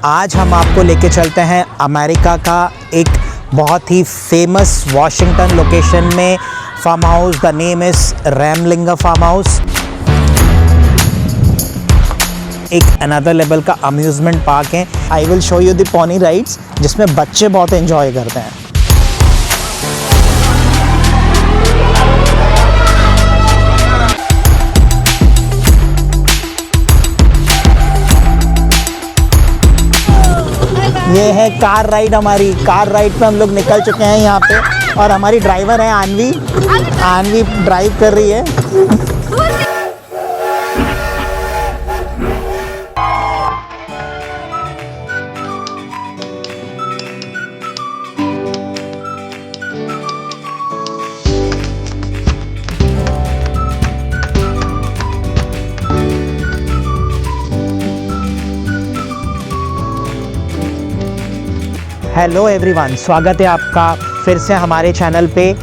आज हम आपको लेके चलते हैं अमेरिका का एक बहुत ही फेमस वॉशिंगटन लोकेशन में farm house. The name is Remlinger farm house. एक अनदर लेवल का अम्यूजमेंट पार्क है। I will show you the pony rides जिसमें बच्चे बहुत एंजॉय करते हैं। ये है कार राइड। हमारी कार राइड पे हम लोग निकल चुके हैं यहाँ पे, और हमारी ड्राइवर है आनवी। आनवी ड्राइव कर रही है। हेलो एवरीवन, स्वागत है आपका फिर से हमारे चैनल पे।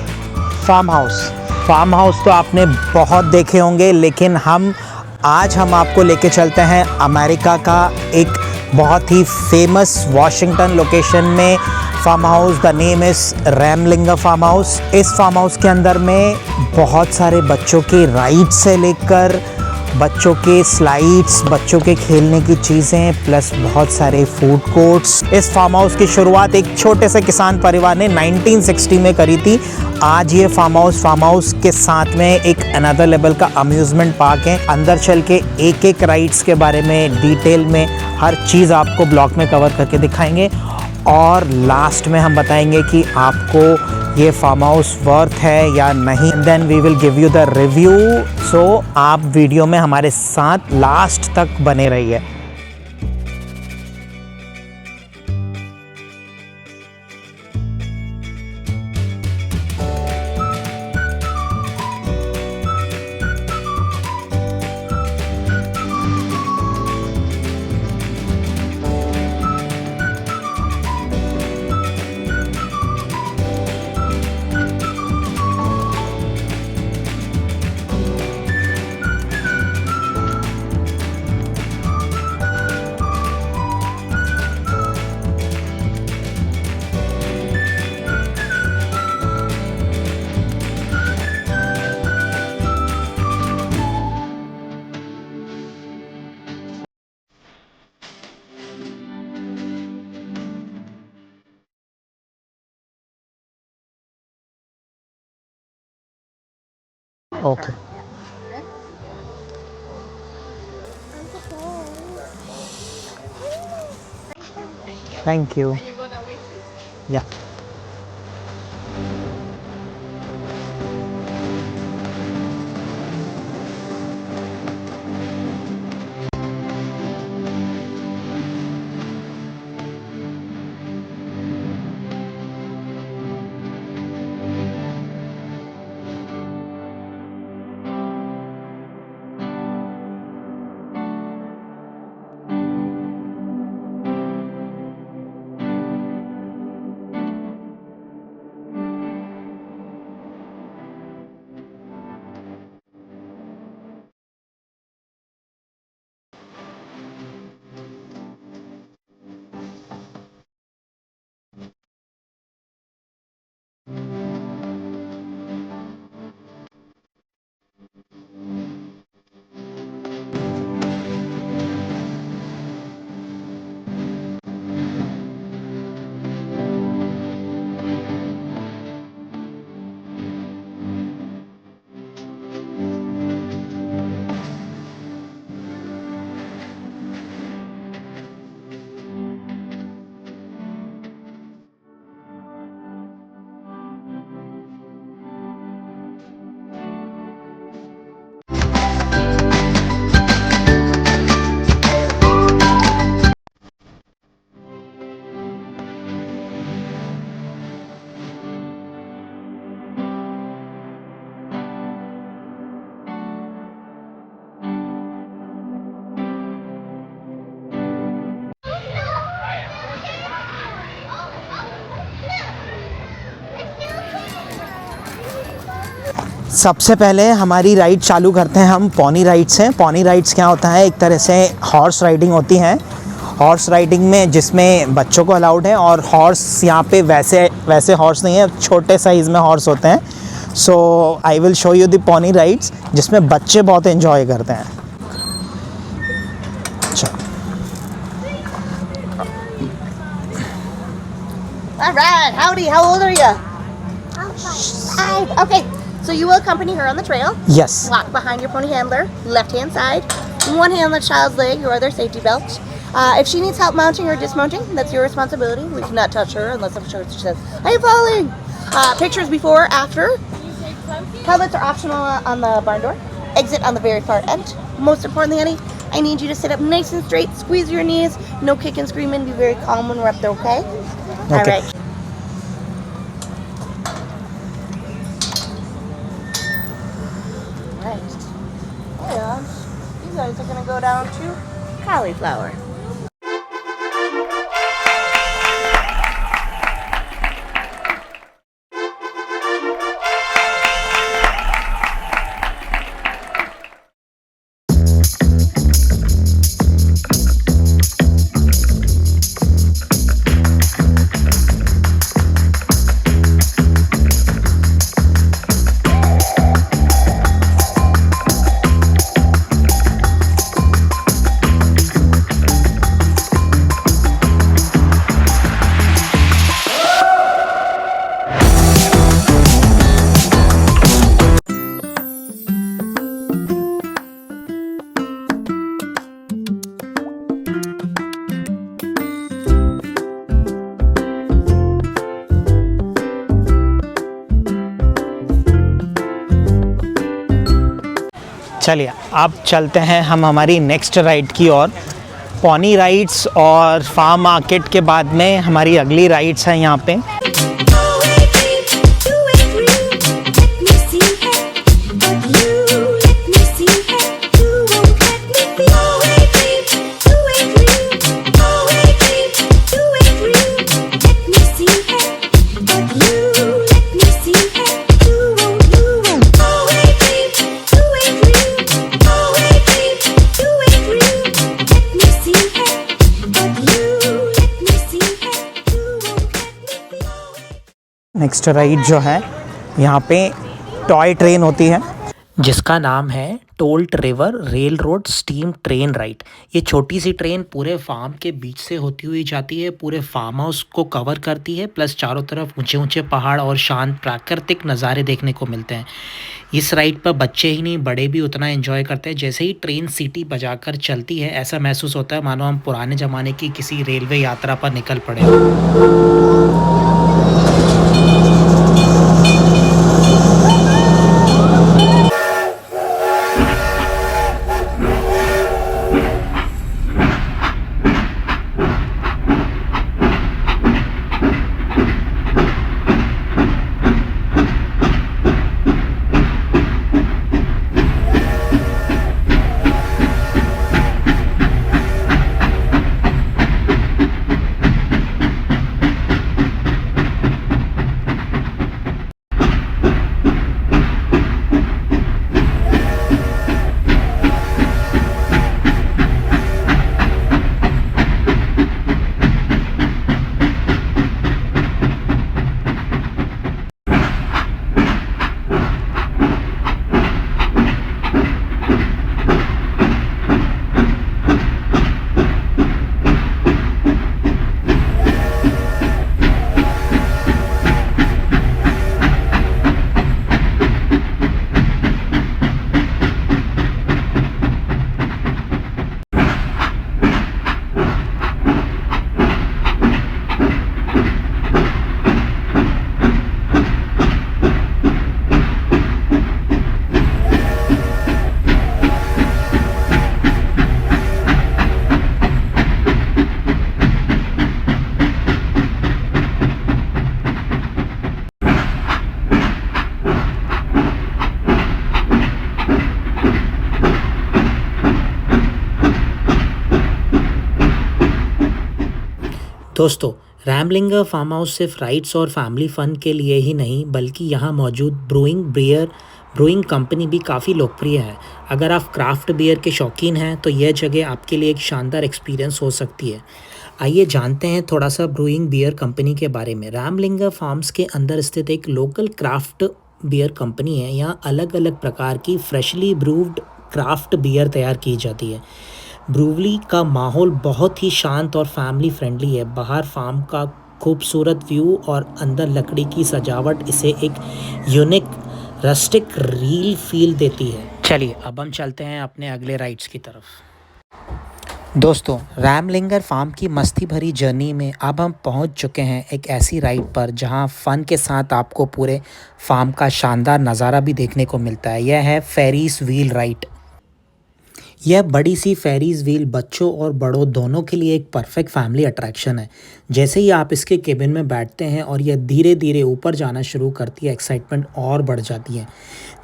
फार्म हाउस तो आपने बहुत देखे होंगे, लेकिन आज हम आपको लेके चलते हैं अमेरिका का एक बहुत ही फेमस वॉशिंगटन लोकेशन में farm house. The name is Remlinger farm house. इस फार्म हाउस के अंदर में बहुत सारे बच्चों के राइड से लेकर बच्चों के स्लाइड्स, बच्चों के खेलने की चीज़ें, प्लस बहुत सारे फूड कोर्ट्स। इस फार्म हाउस की शुरुआत एक छोटे से किसान परिवार ने 1960 में करी थी। आज ये फार्म हाउस के साथ में एक अनदर लेवल का अम्यूजमेंट पार्क है। अंदर चल के एक एक राइड्स के बारे में डिटेल में हर चीज़ आपको ब्लॉग में कवर करके दिखाएंगे, और लास्ट में हम बताएंगे कि आपको ये फार्म हाउस वर्थ है या नहीं। Then we will give you the review. So आप वीडियो में हमारे साथ लास्ट तक बने रहिए। Okay. Thank you. Yeah. सबसे पहले हमारी राइड चालू करते हैं हम पोनी राइड से। पोनी राइड्स क्या होता है, एक तरह से हॉर्स राइडिंग होती है, हॉर्स राइडिंग में जिसमें बच्चों को अलाउड है, और हॉर्स यहाँ पे वैसे वैसे हॉर्स नहीं है, छोटे साइज़ में हॉर्स होते हैं। So I will show you the pony rides जिसमें बच्चे बहुत एंजॉय करते हैं। चलो। All right, howdy, how old are you? I'm 5. Okay, so you will accompany her on the trail. Yes. Walk behind your pony handler, left-hand side. One hand on the child's leg or their safety belt. If she needs help mounting or dismounting, that's your responsibility. We cannot touch her unless I'm sure she says, "I'm falling." Pictures before, after. Helmets are optional on the barn door. Exit on the very far end. Most importantly, honey, I need you to sit up nice and straight, squeeze your knees, no kick and screaming, be very calm when we're up there, okay? Okay. All right. Right. And you guys are gonna go down to Cauliflower. चलिए अब चलते हैं हम हमारी next ride की ओर। Pony rides और farm market के बाद में हमारी अगली राइड्स हैं यहाँ पे। नेक्स्ट राइड जो है यहाँ पे टॉय ट्रेन होती है जिसका नाम है Tolt River Railroad steam train ride. ये छोटी सी ट्रेन पूरे फार्म के बीच से होती हुई जाती है, पूरे फार्म हाउस को कवर करती है, प्लस चारों तरफ ऊंचे ऊंचे पहाड़ और शांत प्राकृतिक नज़ारे देखने को मिलते हैं। इस राइड पर बच्चे ही नहीं बड़े भी उतना एंजॉय करते हैं। जैसे ही ट्रेन सीटी बजाकर चलती है ऐसा महसूस होता है मानो हम पुराने ज़माने की किसी रेलवे यात्रा पर निकल पड़े। दोस्तों, रैम्बलिंगर फार्म हाउस सिर्फ राइड्स और फैमिली फ़न के लिए ही नहीं बल्कि यहाँ मौजूद ब्रूइंग बियर, ब्रूइंग कंपनी भी काफ़ी लोकप्रिय है। अगर आप क्राफ्ट बियर के शौकीन हैं तो यह जगह आपके लिए एक शानदार एक्सपीरियंस हो सकती है। आइए जानते हैं थोड़ा सा ब्रूइंग बियर कंपनी के बारे में। रामलिंगा फार्म्स के अंदर स्थित एक लोकल क्राफ्ट बियर कंपनी है। यहाँ अलग अलग प्रकार की फ्रेशली ब्रूव्ड क्राफ्ट बियर तैयार की जाती है। ब्रूवली का माहौल बहुत ही शांत और फैमिली फ्रेंडली है। बाहर फार्म का खूबसूरत व्यू और अंदर लकड़ी की सजावट इसे एक यूनिक रस्टिक रील फील देती है। चलिए अब हम चलते हैं अपने अगले राइड्स की तरफ। दोस्तों, रामलिंगर फार्म की मस्ती भरी जर्नी में अब हम पहुंच चुके हैं एक ऐसी राइड पर जहां फ़न के साथ आपको पूरे फार्म का शानदार नज़ारा भी देखने को मिलता है। यह है फेरीज व्हील राइड। यह बड़ी सी फेरीज व्हील बच्चों और बड़ों दोनों के लिए एक परफेक्ट फैमिली अट्रैक्शन है। जैसे ही आप इसके केबिन में बैठते हैं और यह धीरे धीरे ऊपर जाना शुरू करती है, एक्साइटमेंट और बढ़ जाती है।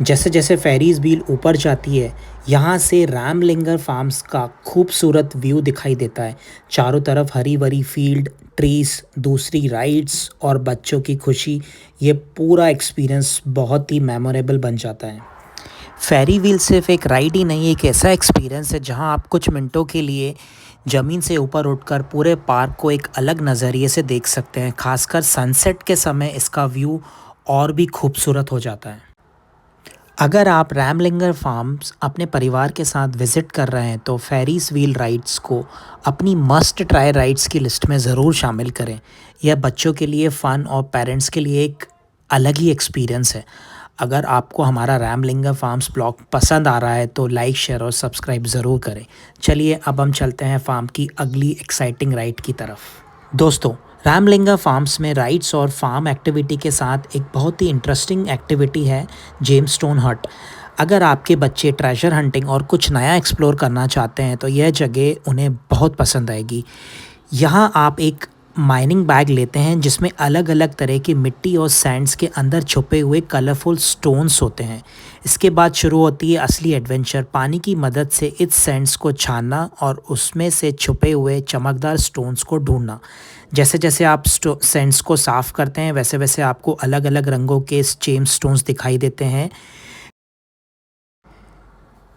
जैसे जैसे फेरीज व्हील ऊपर जाती है, यहाँ से रामलिंगर फार्म्स का खूबसूरत व्यू दिखाई देता है। चारों तरफ हरी भरी फील्ड, ट्रीज, दूसरी राइड्स और बच्चों की खुशी, ये पूरा एक्सपीरियंस बहुत ही मेमोरेबल बन जाता है। फेरी व्हील सिर्फ एक राइड ही नहीं, एक ऐसा एक्सपीरियंस है जहां आप कुछ मिनटों के लिए ज़मीन से ऊपर उठकर पूरे पार्क को एक अलग नज़रिए से देख सकते हैं। खासकर सनसेट के समय इसका व्यू और भी खूबसूरत हो जाता है। अगर आप रामलिंगर फार्म्स अपने परिवार के साथ विज़िट कर रहे हैं तो फेरीज व्हील राइड्स को अपनी मस्ट ट्राई राइड्स की लिस्ट में ज़रूर शामिल करें। यह बच्चों के लिए फ़न और पेरेंट्स के लिए एक अलग ही एक्सपीरियंस है। अगर आपको हमारा रामलिंगा फार्म्स ब्लॉग पसंद आ रहा है तो लाइक, शेयर और सब्सक्राइब ज़रूर करें। चलिए अब हम चलते हैं फार्म की अगली एक्साइटिंग राइड की तरफ। दोस्तों, रामलिंगा फार्म्स में राइड्स और फार्म एक्टिविटी के साथ एक बहुत ही इंटरेस्टिंग एक्टिविटी है जेमस्टोन हट। अगर आपके बच्चे ट्रेजर हंटिंग और कुछ नया एक्सप्लोर करना चाहते हैं तो यह जगह उन्हें बहुत पसंद आएगी। यहाँ आप एक माइनिंग बैग लेते हैं जिसमें अलग अलग तरह की मिट्टी और सैंड्स के अंदर छुपे हुए कलरफुल स्टोन्स होते हैं। इसके बाद शुरू होती है असली एडवेंचर। पानी की मदद से इस सैंड्स को छानना और उसमें से छुपे हुए चमकदार स्टोन्स को ढूंढना। जैसे जैसे आप सैंड्स को साफ़ करते हैं वैसे वैसे आपको अलग अलग रंगों के जेम स्टोन्स दिखाई देते हैं।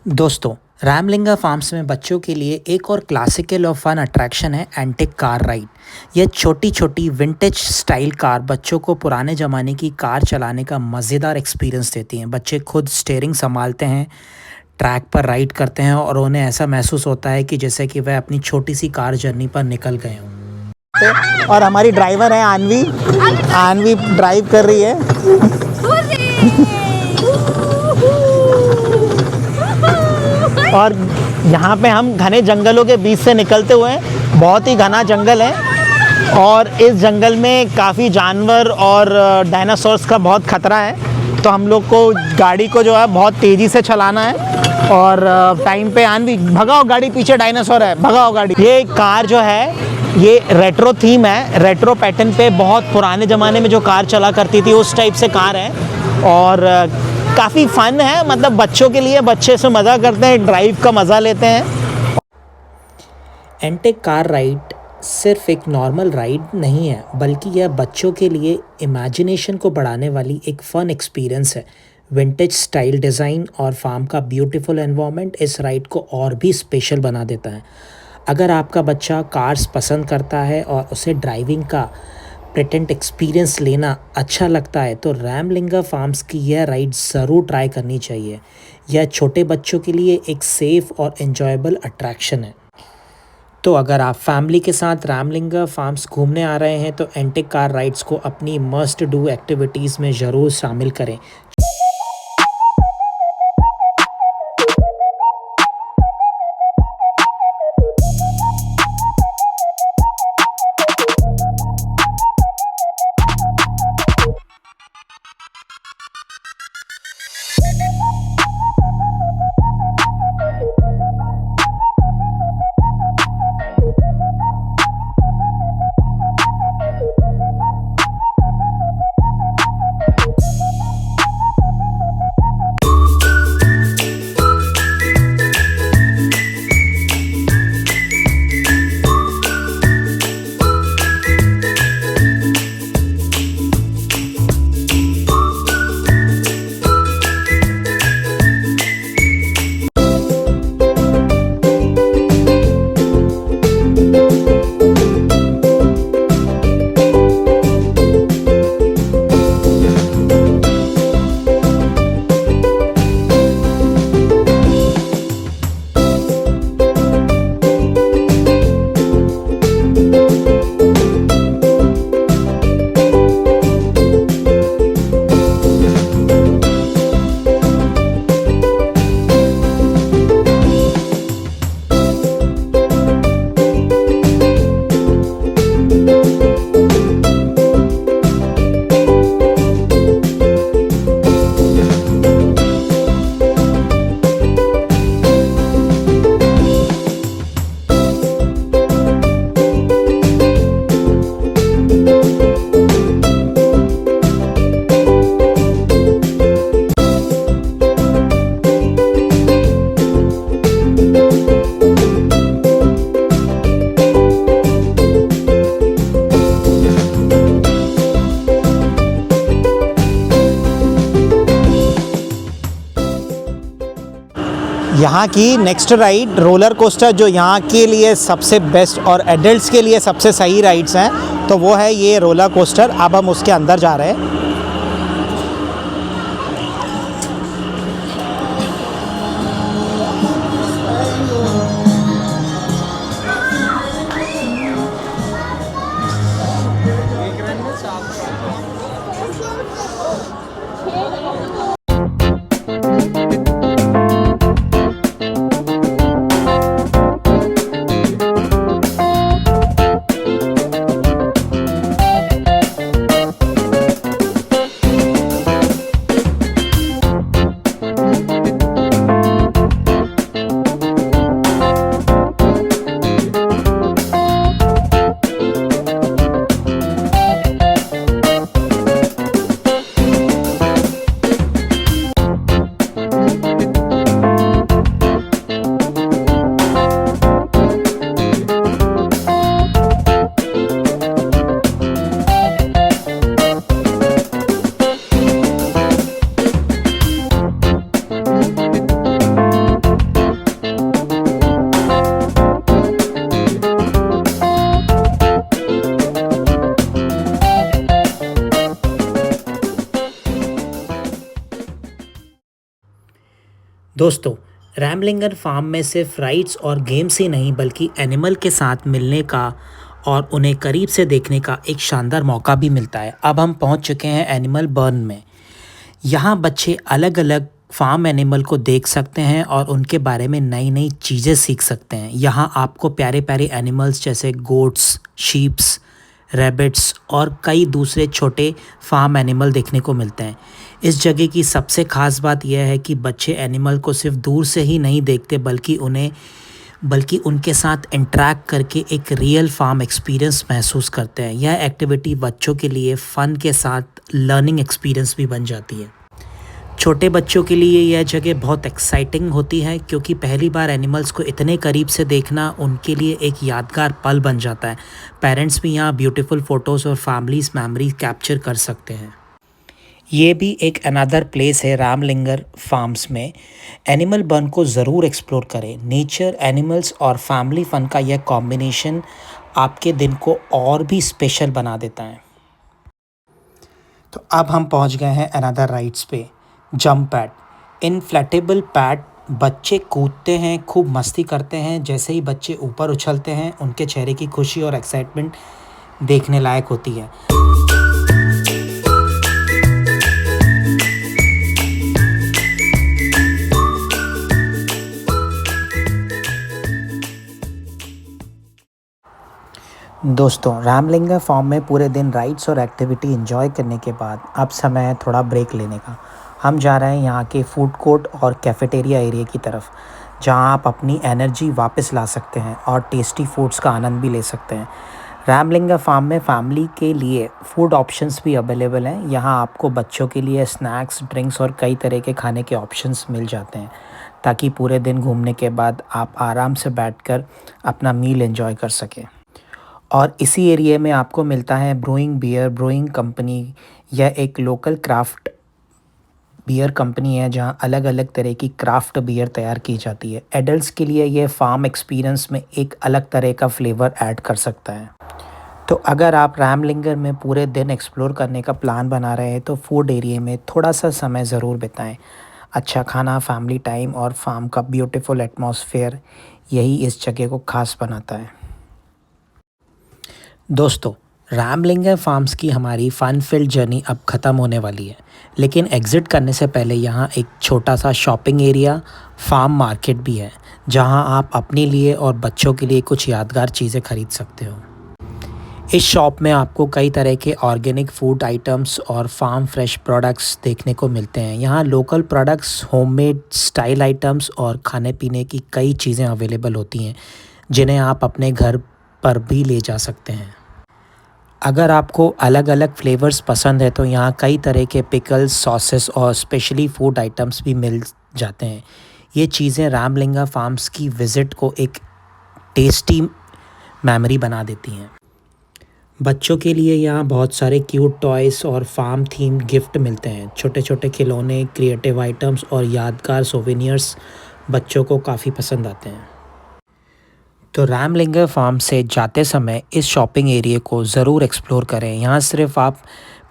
दोस्तों, रामलिंगा फार्म्स में बच्चों के लिए एक और क्लासिकल और फन अट्रैक्शन है एंटिक कार राइड। यह छोटी छोटी विंटेज स्टाइल कार बच्चों को पुराने ज़माने की कार चलाने का मज़ेदार एक्सपीरियंस देती हैं। बच्चे खुद स्टीयरिंग संभालते हैं, ट्रैक पर राइड करते हैं और उन्हें ऐसा महसूस होता है कि जैसे कि वह अपनी छोटी सी कार जर्नी पर निकल गए हों। और हमारी ड्राइवर है आनवी। आनवी ड्राइव कर रही है। और यहाँ पे हम घने जंगलों के बीच से निकलते हुए, बहुत ही घना जंगल है और इस जंगल में काफ़ी जानवर और डायनासोर्स का बहुत ख़तरा है। तो हम लोग को गाड़ी को जो है बहुत तेज़ी से चलाना है और टाइम पे आनवी भगाओ गाड़ी, पीछे डायनासोर है, भगाओ गाड़ी। ये कार जो है ये रेट्रो थीम है, रेट्रो पैटर्न पे बहुत पुराने ज़माने में जो कार चला करती थी उस टाइप से कार है और काफ़ी फ़न है। मतलब बच्चों के लिए, बच्चे से मज़ा करते हैं, ड्राइव का मज़ा लेते हैं। एंटिक कार राइड सिर्फ एक नॉर्मल राइड नहीं है बल्कि यह बच्चों के लिए इमेजिनेशन को बढ़ाने वाली एक फ़न एक्सपीरियंस है। विंटेज स्टाइल डिज़ाइन और फार्म का ब्यूटीफुल एनवायरनमेंट इस राइड को और भी स्पेशल बना देता है। अगर आपका बच्चा कार्स पसंद करता है और उसे ड्राइविंग का प्रेटेंट एक्सपीरियंस लेना अच्छा लगता है तो रामलिंगा फार्म्स की यह राइड ज़रूर ट्राई करनी चाहिए। यह छोटे बच्चों के लिए एक सेफ़ और एन्जॉयबल अट्रैक्शन है। तो अगर आप फैमिली के साथ रामलिंगा फार्म्स घूमने आ रहे हैं तो एंटिक कार राइड्स को अपनी मस्ट डू एक्टिविटीज़ में ज़रूर शामिल करें। यहाँ की नेक्स्ट राइड रोलर कोस्टर जो यहाँ के लिए सबसे बेस्ट और एडल्ट्स के लिए सबसे सही राइड्स हैं, तो वो है ये रोलर कोस्टर। अब हम उसके अंदर जा रहे हैं। दोस्तों, रैमलिंगर फार्म में सिर्फ राइड्स और गेम्स ही नहीं बल्कि एनिमल के साथ मिलने का और उन्हें करीब से देखने का एक शानदार मौका भी मिलता है। अब हम पहुंच चुके हैं एनिमल बर्न में। यहाँ बच्चे अलग अलग फार्म एनिमल को देख सकते हैं और उनके बारे में नई नई चीज़ें सीख सकते हैं। यहाँ आपको प्यारे प्यारे एनिमल्स जैसे गोट्स, शीप्स, रैबिट्स और कई दूसरे छोटे फार्म एनिमल देखने को मिलते हैं। इस जगह की सबसे ख़ास बात यह है कि बच्चे एनिमल को सिर्फ दूर से ही नहीं देखते बल्कि उनके साथ इंटरैक्ट करके एक रियल फार्म एक्सपीरियंस महसूस करते हैं। यह एक्टिविटी बच्चों के लिए फ़न के साथ लर्निंग एक्सपीरियंस भी बन जाती है। छोटे बच्चों के लिए यह जगह बहुत एक्साइटिंग होती है क्योंकि पहली बार एनिमल्स को इतने करीब से देखना उनके लिए एक यादगार पल बन जाता है। पेरेंट्स भी यहाँ ब्यूटीफुल फ़ोटोज़ और फैमिलीज़ मेमोरीज कैप्चर कर सकते हैं। ये भी एक अनदर प्लेस है रामलिंगर फार्म्स में। एनिमल बर्न को ज़रूर एक्सप्लोर करें। नेचर, एनिमल्स और फैमिली फ़न का यह कॉम्बिनेशन आपके दिन को और भी स्पेशल बना देता है। तो अब हम पहुंच गए हैं अनदर राइड्स पे। Jump pad, inflatable pad. बच्चे कूदते हैं, खूब मस्ती करते हैं। जैसे ही बच्चे ऊपर उछलते हैं उनके चेहरे की खुशी और एक्साइटमेंट देखने लायक होती है। दोस्तों, रामलिंगर फार्म में पूरे दिन राइड्स और एक्टिविटी एंजॉय करने के बाद अब समय है थोड़ा ब्रेक लेने का। हम जा रहे हैं यहाँ के फूड कोर्ट और कैफ़ेटेरिया एरिया की तरफ, जहाँ आप अपनी एनर्जी वापस ला सकते हैं और टेस्टी फूड्स का आनंद भी ले सकते हैं। रामलिंगर फार्म में फैमिली के लिए फूड ऑप्शंस भी अवेलेबल हैं। यहाँ आपको बच्चों के लिए स्नैक्स, ड्रिंक्स और कई तरह के खाने के ऑप्शंस मिल जाते हैं, ताकि पूरे दिन घूमने के बाद आप आराम से बैठकर अपना मील एंजॉय कर सकें। और इसी एरिया में आपको मिलता है ब्रूइंग कंपनी। यह एक लोकल क्राफ्ट बियर कंपनी है जहां अलग अलग तरह की क्राफ्ट बियर तैयार की जाती है। एडल्ट्स के लिए यह फार्म एक्सपीरियंस में एक अलग तरह का फ्लेवर ऐड कर सकता है। तो अगर आप रामलिंगर में पूरे दिन एक्सप्लोर करने का प्लान बना रहे हैं तो फूड एरिया में थोड़ा सा समय ज़रूर बिताएं। अच्छा खाना, फैमिली टाइम और फार्म का ब्यूटीफुल एटमॉस्फेयर यही इस जगह को ख़ास बनाता है। दोस्तों, रामलिंगर फार्म्स की हमारी फन फिल्ड जर्नी अब ख़त्म होने वाली है, लेकिन एग्ज़िट करने से पहले यहाँ एक छोटा सा शॉपिंग एरिया, फार्म मार्केट भी है, जहाँ आप अपने लिए और बच्चों के लिए कुछ यादगार चीज़ें खरीद सकते हो। इस शॉप में आपको कई तरह के ऑर्गेनिक फूड आइटम्स और फार्म फ्रेश प्रोडक्ट्स देखने को मिलते हैं। यहाँ local products, homemade style items और खाने पीने की कई चीज़ें अवेलेबल होती हैं, जिन्हें आप अपने घर पर भी ले जा सकते हैं। अगर आपको अलग अलग फ्लेवर्स पसंद है तो यहाँ कई तरह के पिकल्स, सॉसेस और स्पेशली फूड आइटम्स भी मिल जाते हैं। ये चीज़ें रामलिंगर फार्म्स की विज़िट को एक टेस्टी मेमोरी बना देती हैं। बच्चों के लिए यहाँ बहुत सारे क्यूट टॉयज़ और फार्म थीम गिफ्ट मिलते हैं। छोटे छोटे खिलौने, क्रिएटिव आइटम्स और यादगार सोवेनियर्स बच्चों को काफ़ी पसंद आते हैं। तो रामलिंगर फार्म से जाते समय इस शॉपिंग एरिया को ज़रूर एक्सप्लोर करें। यहाँ सिर्फ आप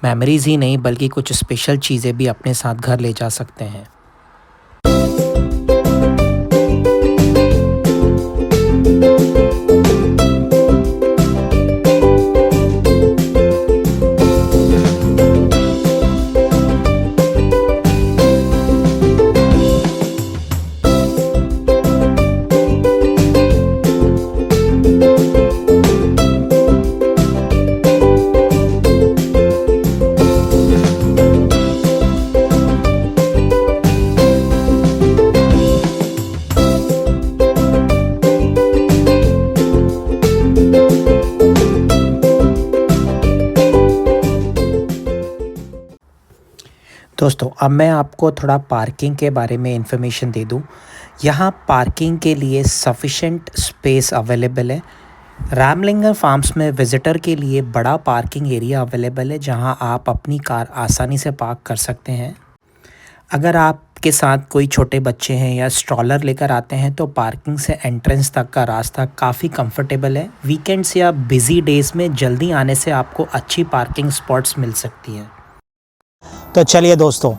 मेमोरीज़ ही नहीं बल्कि कुछ स्पेशल चीज़ें भी अपने साथ घर ले जा सकते हैं। दोस्तों अब मैं आपको थोड़ा पार्किंग के बारे में इंफॉर्मेशन दे दूं। यहाँ पार्किंग के लिए सफिशेंट स्पेस अवेलेबल है। रामलिंगर फार्म्स में विज़िटर के लिए बड़ा पार्किंग एरिया अवेलेबल है जहाँ आप अपनी कार आसानी से पार्क कर सकते हैं। अगर आपके साथ कोई छोटे बच्चे हैं या स्ट्रॉलर लेकर आते हैं तो पार्किंग से एंट्रेंस तक का रास्ता काफ़ी कंफर्टेबल है। वीकेंड्स या बिज़ी डेज़ में जल्दी आने से आपको अच्छी पार्किंग स्पॉट्स मिल सकती हैं। तो चलिए दोस्तों,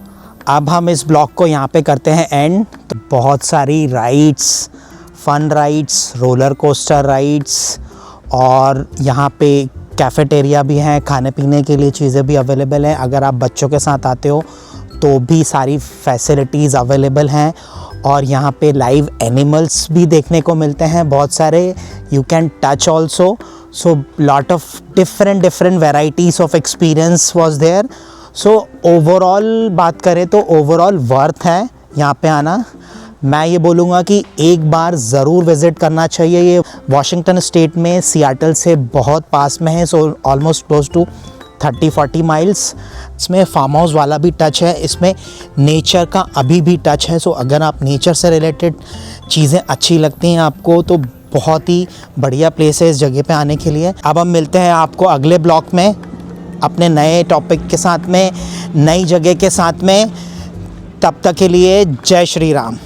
अब हम इस ब्लॉग को यहाँ पे करते हैं एंड। तो बहुत सारी rides, fun rides, roller coaster rides और यहाँ पे कैफ़ेटेरिया भी हैं, खाने पीने के लिए चीज़ें भी अवेलेबल हैं। अगर आप बच्चों के साथ आते हो तो भी सारी फैसिलिटीज़ अवेलेबल हैं और यहाँ पे लाइव एनिमल्स भी देखने को मिलते हैं बहुत सारे। You can touch also, so lot of different varieties of experience was there. So overall बात करें तो ओवरऑल वर्थ है यहाँ पे आना। मैं ये बोलूँगा कि एक बार ज़रूर विज़िट करना चाहिए। ये वॉशिंगटन स्टेट में सियाटल से बहुत पास में है, so almost close to 30-40 miles. इसमें फार्म हाउस वाला भी टच है, इसमें नेचर का अभी भी टच है। सो अगर आप नेचर से रिलेटेड चीज़ें अच्छी लगती हैं आपको तो बहुत ही बढ़िया प्लेस है इस जगह पे आने के लिए। अब हम मिलते हैं आपको अगले ब्लॉग में अपने नए टॉपिक के साथ में, नई जगह के साथ में। तब तक के लिए जय श्री राम।